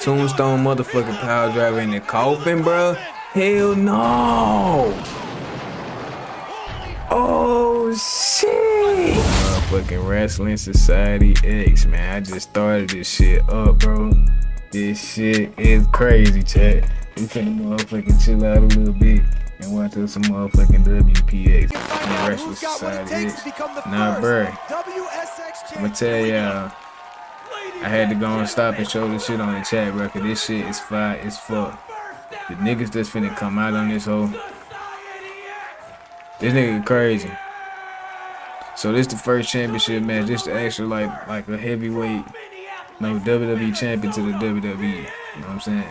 Tombstone motherfucking power driver in the coffin, bro. Hell no. Oh shit. Motherfucking Wrestling Society X, man. I just started this shit up, bro. This shit is crazy, chat. We finna motherfucking chill out a little bit and watch us some motherfucking WPX and Wrestling Society X. Nah, bro. I'ma tell y'all, I had to go and stop and show this shit on the chat, bro, cause this shit is fire as fuck. The niggas that's finna come out on this whole, this nigga crazy. So this the first championship match. This the actual like a heavyweight, like WWE champion to the WWE. You know what I'm saying?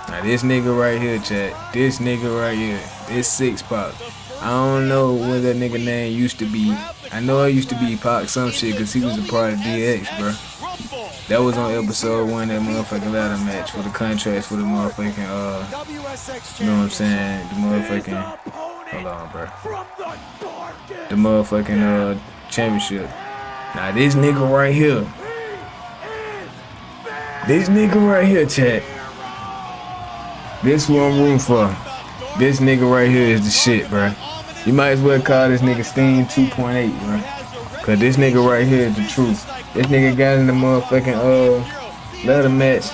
Now this nigga right here, chat. This nigga right here. This Six Pac. I don't know what that nigga name used to be. I know it used to be Pac some shit because he was a part of DX, bro. That was on episode 1, that motherfucking ladder match for the contracts for the motherfucking, you know what I'm saying? The motherfucking, hold on, bro. The motherfucking, championship. Now this nigga right here. This nigga right here, chat. This who I'm rooting for. This nigga right here is the shit, bro. You might as well call this nigga Sting 2.8, bro. Cause this nigga right here is the truth. This nigga got in the motherfucking ladder match.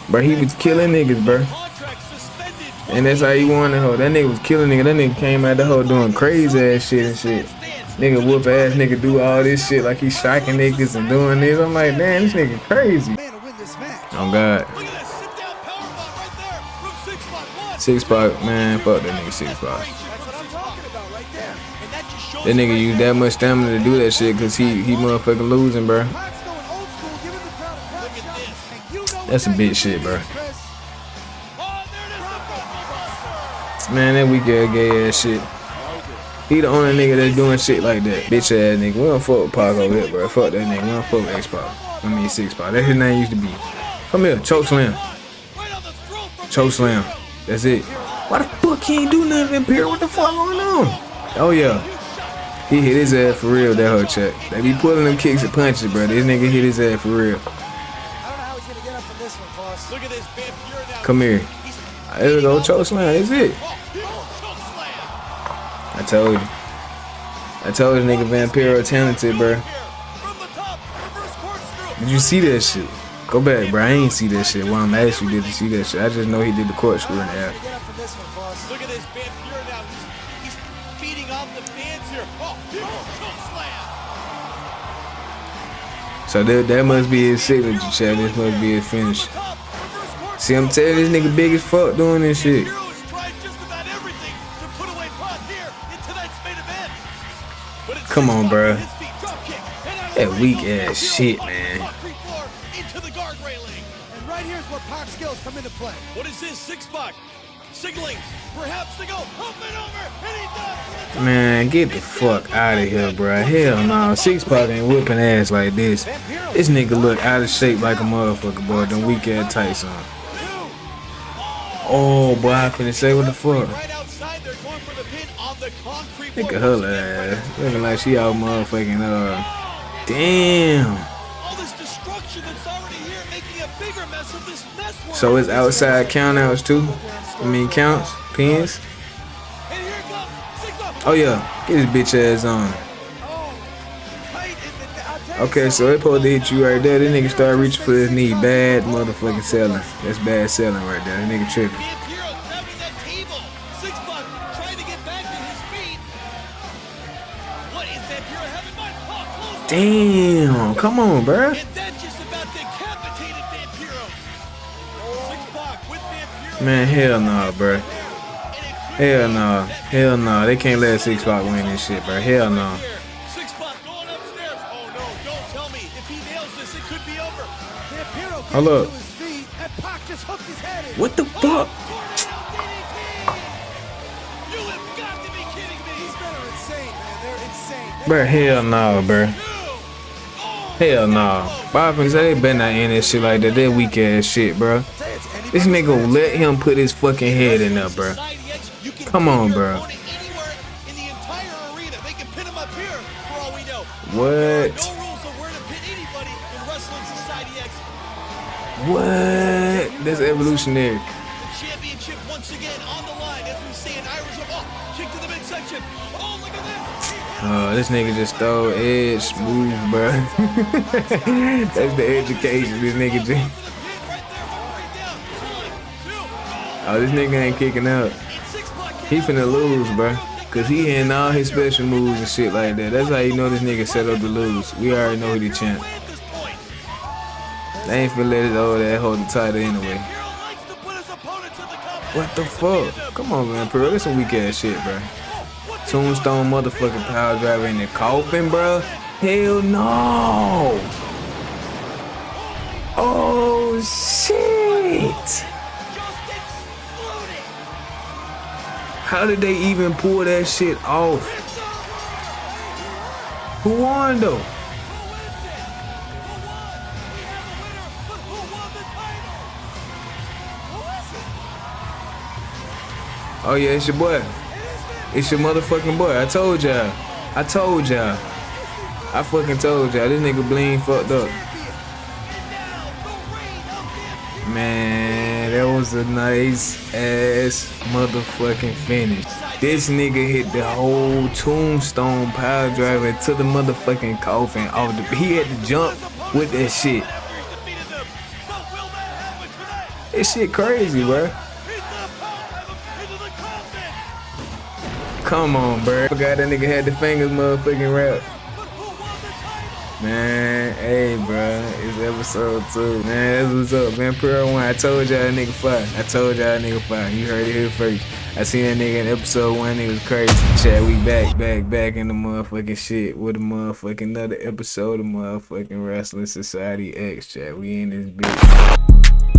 Bro, he was killing niggas, bro. And that's how he won the hoe. That nigga was killing niggas. That nigga came out the hoe doing crazy ass shit and shit. Nigga whoop ass nigga do all this shit like he shocking niggas and doing this. I'm like, damn, this nigga crazy. Oh God. Six Pac, man, fuck that nigga Six Pac. That nigga used that much stamina to do that shit because he motherfucking losing, bro. That's a bitch shit, bro. Man, that weak ass gay ass shit. He the only nigga that's doing shit like that. Bitch ass nigga. We don't fuck with Pac over here, bro. Fuck that nigga. We don't fuck with X Pac. I mean Six Pac. That's his name used to be. Come here, choke slam. Choke slam. That's it. Why the fuck he ain't do nothing, Imperial? What the fuck going on? Oh yeah. He hit his ass for real, that whole check. They be pulling them kicks and punches, bro. This nigga hit his ass for real. Come here. There we go, choke slam. That's it. I told you. I told this nigga Vampiro talented, bro. Did you see that shit? Go back, bro. I ain't see that shit. Well, I'm asking you, did you see that shit? I just know he did the corkscrew in the air. Look at this Vampiro now. He's feeding off the fans here. Oh, choke slam. So that must be his signature, Chad. This must be his finish. See, I'm telling you, this nigga big as fuck doing this shit. Come on, bro. That weak ass shit, man. Into the guard railing. And right here's where Pac's skills come into play. What is this? Six Pac signaling perhaps to go up and over, and he does. Man, get the fuck out of here, bro. Hell no, Six Pac ain't whipping ass like this. This nigga look out of shape like a motherfucker, boy. Them weak ass tights on. Oh, boy, I couldn't say what the fuck. Right outside, they're going for the pin on the concrete. Look at her ass. Looking like she all motherfucking, damn. All this destruction that's already here, making a bigger mess of this mess. So it's outside countouts too? I mean counts? Pins? And here comes Six Pac. Oh yeah, get his bitch ass on. Okay, so it supposed to hit you right there. This nigga started reaching for his knee. Bad motherfucking selling. That's bad selling right there. That nigga tripping. Vampiro grabbing that table. Six Pac trying to get back to his feet. What is Vampiro having in mind? Oh, close. Damn, come on, bruh. And that just about decapitated Vampiro. Six Pac with Vampiro. Man, hell no, bruh. Hell no. Hell no. They can't let Six Pac win this shit, bruh. Hell no. Six Pac going upstairs. Oh no, don't tell me. If he nails this, it could be over. Vampiro gets Hold up. to his feet, and Pac just hooked his head in. What the fuck? You have got to be kidding me. These men are insane, man. They're insane. Bruh, hell no, bruh. Hell no. Bob and say they better not end that shit like that. That weak ass shit, bruh. This nigga will let him put his fucking head in there, bruh. Come on, bruh. What? No rules of where to pin anybody in Wrestling Society X. What? That's evolutionary. Championship once again on the line as we see an Irish kick to the midsection. Oh, look at this. This nigga just stole Edge smooth, bro. That's the education this nigga just. Oh, this nigga ain't kicking out. He finna lose, bro. Cause he hitting all his special moves and shit like that. That's how you know this nigga set up to lose. We already know he the champ. They ain't finna let his old ass hold the title anyway. What the fuck? Come on, man, bro. That's some weak ass shit, bro. Tombstone motherfucking power driver in the coffin, bro. Hell no. Oh shit. How did they even pull that shit off? Who won though? Oh yeah, it's your boy. It's your motherfucking boy. I told y'all. I fucking told y'all. This nigga Bling fucked up. Man, that was a nice ass motherfucking finish. This nigga hit the whole tombstone power driver to the motherfucking coffin off the. He had to jump with that shit. This shit crazy, bro. Come on, bro. Forgot that nigga had the fingers motherfucking wrapped. Man, hey, bro. It's episode 2. Man, that's what's up, man. Pearl 1. I told y'all that nigga fire. You heard it here first. I seen that nigga in episode 1. It was crazy. Chat, we back in the motherfucking shit with a motherfucking another episode of motherfucking Wrestling Society X, chat. We in this bitch.